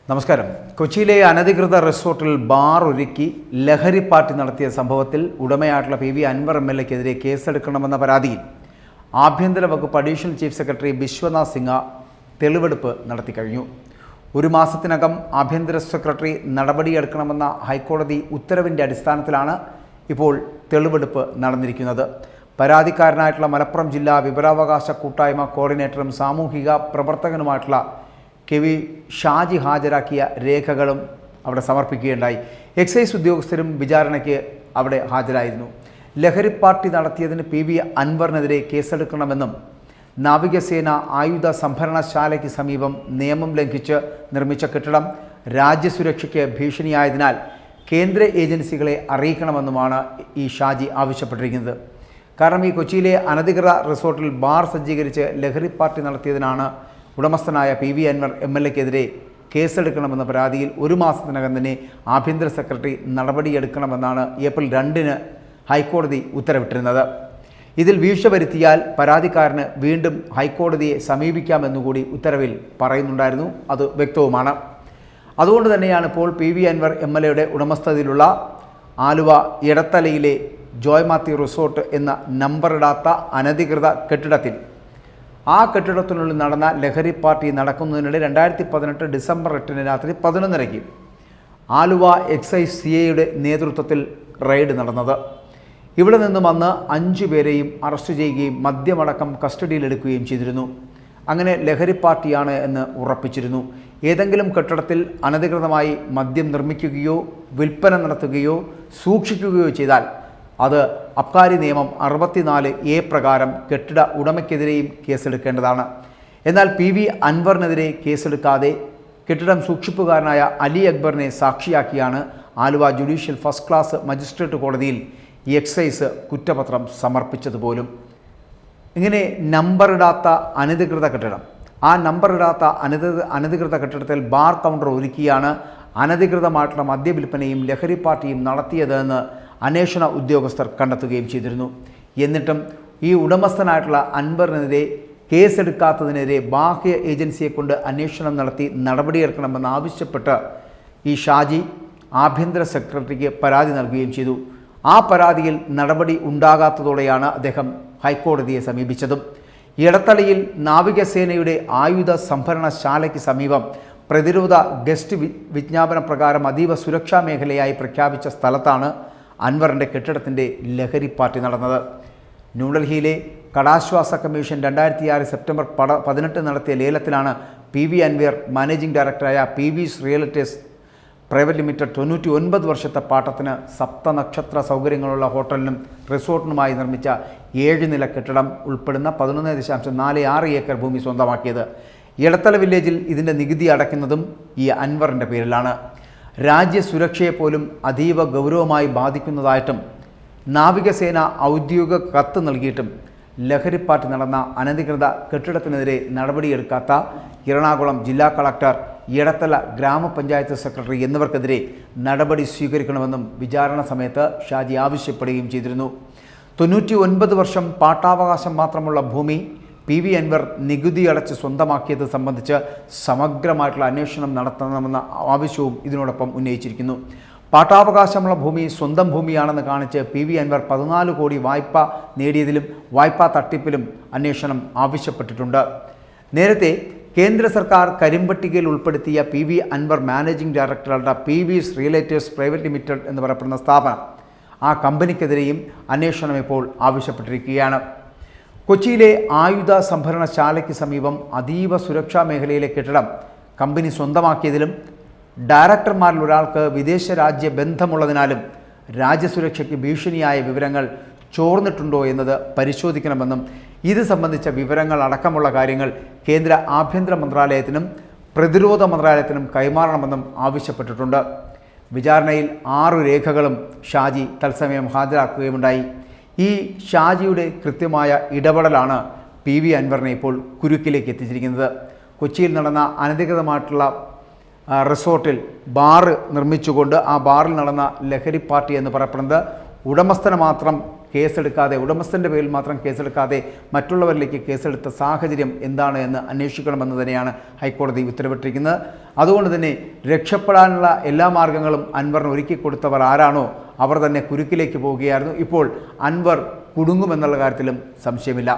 നമസ്കാരം. കൊച്ചിയിലെ അനധികൃത റിസോർട്ടിൽ ബാർ ഒരുക്കി ലഹരി പാർട്ടി നടത്തിയ സംഭവത്തിൽ ഉടമയായിട്ടുള്ള PV അൻവർ MLA-ക്കെതിരെ കേസെടുക്കണമെന്ന പരാതിയിൽ ആഭ്യന്തര വകുപ്പ് additional chief secretary Biswanath Singh തെളിവെടുപ്പ് നടത്തിക്കഴിഞ്ഞു. ഒരു മാസത്തിനകം ആഭ്യന്തര സെക്രട്ടറി നടപടിയെടുക്കണമെന്ന ഹൈക്കോടതി ഉത്തരവിൻ്റെ അടിസ്ഥാനത്തിലാണ് ഇപ്പോൾ തെളിവെടുപ്പ് നടന്നിരിക്കുന്നത്. പരാതിക്കാരനായിട്ടുള്ള മലപ്പുറം ജില്ലാ വിവരാവകാശ കൂട്ടായ്മ കോർഡിനേറ്ററും സാമൂഹിക പ്രവർത്തകനുമായിട്ടുള്ള KV ഷാജി ഹാജരാക്കിയ രേഖകളും അവിടെ സമർപ്പിക്കുകയുണ്ടായി. എക്സൈസ് ഉദ്യോഗസ്ഥരും വിചാരണയ്ക്ക് അവിടെ ഹാജരായിരുന്നു. ലഹരി പാർട്ടി നടത്തിയതിന് PV അൻവറിനെതിരെ കേസെടുക്കണമെന്നും നാവികസേന ആയുധ സംഭരണശാലയ്ക്ക് സമീപം നിയമം ലംഘിച്ച് നിർമ്മിച്ച കെട്ടിടം രാജ്യസുരക്ഷയ്ക്ക് ഭീഷണിയായതിനാൽ കേന്ദ്ര ഏജൻസികളെ അറിയിക്കണമെന്നുമാണ് ഈ ഷാജി ആവശ്യപ്പെട്ടിരിക്കുന്നത്. കാരണം ഈ കൊച്ചിയിലെ അനധികൃത റിസോർട്ടിൽ ബാർ സജ്ജീകരിച്ച് ലഹരി പാർട്ടി നടത്തിയതിനാണ് ഉടമസ്ഥനായ PV അൻവർ MLA-ക്കെതിരെ കേസെടുക്കണമെന്ന പരാതിയിൽ ഒരു മാസത്തിനകം തന്നെ ആഭ്യന്തര സെക്രട്ടറി നടപടിയെടുക്കണമെന്നാണ് ഏപ്രിൽ 2-ന് ഹൈക്കോടതി ഉത്തരവിട്ടിരുന്നത്. ഇതിൽ വീഴ്ച വരുത്തിയാൽ പരാതിക്കാരന് വീണ്ടും ഹൈക്കോടതിയെ സമീപിക്കാമെന്നുകൂടി ഉത്തരവിൽ പറയുന്നുണ്ടായിരുന്നു. അത് വ്യക്തവുമാണ്. അതുകൊണ്ട് തന്നെയാണ് ഇപ്പോൾ PV അൻവർ MLA-യുടെ ഉടമസ്ഥതയിലുള്ള ആലുവ ഇടത്തലയിലെ ജോയ് മാത്യു റിസോർട്ട് എന്ന നമ്പറിടാത്ത അനധികൃത കെട്ടിടത്തിൽ ആ കെട്ടിടത്തിനുള്ളിൽ നടന്ന ലഹരി പാർട്ടി നടക്കുന്നതിനിടെ 2018 ഡിസംബർ 8 രാത്രി 11:30 ആലുവ എക്സൈസ് CA-യുടെ നേതൃത്വത്തിൽ റെയ്ഡ് നടന്നത്. ഇവിടെ നിന്നും അന്ന് 5 പേരെയും അറസ്റ്റ് ചെയ്യുകയും മദ്യമടക്കം കസ്റ്റഡിയിലെടുക്കുകയും ചെയ്തിരുന്നു. അങ്ങനെ ലഹരി പാർട്ടിയാണ് എന്ന് ഉറപ്പിച്ചിരുന്നു. ഏതെങ്കിലും കെട്ടിടത്തിൽ അനധികൃതമായി മദ്യം നിർമ്മിക്കുകയോ വിൽപ്പന നടത്തുകയോ സൂക്ഷിക്കുകയോ ചെയ്താൽ അത് അബ്കാരി നിയമം 64A പ്രകാരം കെട്ടിട ഉടമയ്ക്കെതിരെയും കേസെടുക്കേണ്ടതാണ്. എന്നാൽ PV അൻവറിനെതിരെ കേസെടുക്കാതെ കെട്ടിടം സൂക്ഷിപ്പുകാരനായ അലി അക്ബറിനെ സാക്ഷിയാക്കിയാണ് Aluva judicial first class magistrate കോടതിയിൽ എക്സൈസ് കുറ്റപത്രം സമർപ്പിച്ചതുപോലും. ഇങ്ങനെ നമ്പറിടാത്ത അനധികൃത കെട്ടിടം, ആ നമ്പറിടാത്ത അനധികൃത കെട്ടിടത്തിൽ ബാർ കൗണ്ടർ ഒരുക്കിയാണ് അനധികൃതമായിട്ടുള്ള മദ്യവിൽപ്പനയും ലഹരി പാർട്ടിയും നടത്തിയതെന്ന് അന്വേഷണ ഉദ്യോഗസ്ഥർ കണ്ടെത്തുകയും ചെയ്തിരുന്നു. എന്നിട്ടും ഈ ഉടമസ്ഥനായിട്ടുള്ള അൻവറിനെതിരെ കേസെടുക്കാത്തതിനെതിരെ ബാഹ്യ ഏജൻസിയെ കൊണ്ട് അന്വേഷണം നടത്തി നടപടിയെടുക്കണമെന്ന് ആവശ്യപ്പെട്ട് ഈ ഷാജി ആഭ്യന്തര സെക്രട്ടറിക്ക് പരാതി നൽകുകയും ചെയ്തു. ആ പരാതിയിൽ നടപടി ഉണ്ടാകാത്തതോടെയാണ് അദ്ദേഹം ഹൈക്കോടതിയെ സമീപിച്ചതും. ഇടത്തലയിൽ നാവികസേനയുടെ ആയുധ സംഭരണശാലയ്ക്ക് സമീപം പ്രതിരോധ ഗസ്റ്റ് വിജ്ഞാപന പ്രകാരം അതീവ സുരക്ഷാ മേഖലയായി പ്രഖ്യാപിച്ച സ്ഥലത്താണ് അൻവറിൻ്റെ കെട്ടിടത്തിൻ്റെ ലഹരി പാർട്ടി നടന്നത്. ന്യൂഡൽഹിയിലെ കടാശ്വാസ കമ്മീഷൻ 2006 സെപ്റ്റംബർ 18 നടത്തിയ ലേലത്തിലാണ് PV അൻവർ മാനേജിംഗ് ഡയറക്ടറായ PV's റിയൽറ്റേഴ്സ് പ്രൈവറ്റ് ലിമിറ്റഡ് 99 വർഷത്തെ പാട്ടത്തിന് സപ്തനക്ഷത്ര സൗകര്യങ്ങളുള്ള ഹോട്ടലിനും റിസോർട്ടിനുമായി നിർമ്മിച്ച 7 നില കെട്ടിടം ഉൾപ്പെടുന്ന 11.46 ഏക്കർ ഭൂമി സ്വന്തമാക്കിയത്. ഇടത്തല വില്ലേജിൽ ഇതിൻ്റെ നികുതി അടയ്ക്കുന്നതും ഈ അൻവറിൻ്റെ പേരിലാണ്. രാജ്യസുരക്ഷയെപ്പോലും അതീവ ഗൗരവമായി ബാധിക്കുന്നതായിട്ടും നാവികസേന ഔദ്യോഗിക കത്ത് നൽകിയിട്ടും ലഹരി പാർട്ടി നടന്ന അനധികൃത കെട്ടിടത്തിനെതിരെ നടപടിയെടുക്കാത്ത എറണാകുളം ജില്ലാ കളക്ടർ, ഇടത്തല ഗ്രാമപഞ്ചായത്ത് സെക്രട്ടറി എന്നിവർക്കെതിരെ നടപടി സ്വീകരിക്കണമെന്നും വിചാരണ സമയത്ത് ഷാജി ആവശ്യപ്പെടുകയും ചെയ്തിരുന്നു. 99 വർഷം പാട്ടാവകാശം മാത്രമുള്ള ഭൂമി PV അൻവർ നികുതി അടച്ച് സ്വന്തമാക്കിയത് സംബന്ധിച്ച് സമഗ്രമായിട്ടുള്ള അന്വേഷണം നടത്തണമെന്ന ആവശ്യവും ഇതിനോടൊപ്പം ഉന്നയിച്ചിരിക്കുന്നു. പാട്ടാവകാശമുള്ള ഭൂമി സ്വന്തം ഭൂമിയാണെന്ന് കാണിച്ച് PV അൻവർ 14 കോടി വായ്പ നേടിയതിലും വായ്പാ തട്ടിപ്പിലും അന്വേഷണം ആവശ്യപ്പെട്ടിട്ടുണ്ട്. നേരത്തെ കേന്ദ്ര സർക്കാർ കരിമ്പട്ടികയിൽ ഉൾപ്പെടുത്തിയ PV അൻവർ മാനേജിംഗ് ഡയറക്ടറുടെ PV's റിയൽറ്റേഴ്സ് പ്രൈവറ്റ് ലിമിറ്റഡ് എന്ന് പറയപ്പെടുന്ന സ്ഥാപനം, ആ കമ്പനിക്കെതിരെയും അന്വേഷണം ഇപ്പോൾ ആവശ്യപ്പെട്ടിരിക്കുകയാണ്. കൊച്ചിയിലെ ആയുധ സംഭരണശാലയ്ക്ക് സമീപം അതീവ സുരക്ഷാ മേഖലയിലെ കെട്ടിടം കമ്പനി സ്വന്തമാക്കിയതിലും ഡയറക്ടർമാരിൽ ഒരാൾക്ക് വിദേശ രാജ്യ ബന്ധമുള്ളതിനാലും രാജ്യസുരക്ഷയ്ക്ക് ഭീഷണിയായ വിവരങ്ങൾ ചോർന്നിട്ടുണ്ടോ എന്നത് പരിശോധിക്കണമെന്നും ഇത് സംബന്ധിച്ച വിവരങ്ങൾ അടക്കമുള്ള കാര്യങ്ങൾ കേന്ദ്ര ആഭ്യന്തര മന്ത്രാലയത്തിനും പ്രതിരോധ മന്ത്രാലയത്തിനും കൈമാറണമെന്നും ആവശ്യപ്പെട്ടിട്ടുണ്ട്. വിചാരണയിൽ 6 രേഖകളും ഷാജി തത്സമയം ഹാജരാക്കുകയുണ്ടായി. ഈ ഷാജിയുടെ കൃത്യമായ ഇടപെടലാണ് PV അൻവറിനെ ഇപ്പോൾ കുരുക്കിലേക്ക് എത്തിച്ചിരിക്കുന്നത്. കൊച്ചിയിൽ നടന്ന അനധികൃതമായിട്ടുള്ള റിസോർട്ടിൽ ബാർ നിർമ്മിച്ചുകൊണ്ട് ആ ബാറിൽ നടന്ന ലഹരി പാർട്ടി എന്ന് പറയപ്പെടുന്നത് ഉടമസ്ഥന് മാത്രം കേസെടുക്കാതെ, ഉടമസ്ഥൻ്റെ പേരിൽ മാത്രം കേസെടുക്കാതെ മറ്റുള്ളവരിലേക്ക് കേസെടുത്ത സാഹചര്യം എന്താണ് എന്ന് അന്വേഷിക്കണമെന്ന് തന്നെയാണ് ഹൈക്കോടതി ഉത്തരവിട്ടിരിക്കുന്നത്. അതുകൊണ്ട് തന്നെ രക്ഷപ്പെടാനുള്ള എല്ലാ മാർഗങ്ങളും അൻവറിന് ഒരുക്കി കൊടുത്തവർ ആരാണോ അവർ തന്നെ കുരുക്കിലേക്ക് പോവുകയായിരുന്നു. ഇപ്പോൾ അൻവർ കുടുങ്ങുമെന്നുള്ള കാര്യത്തിലും സംശയമില്ല.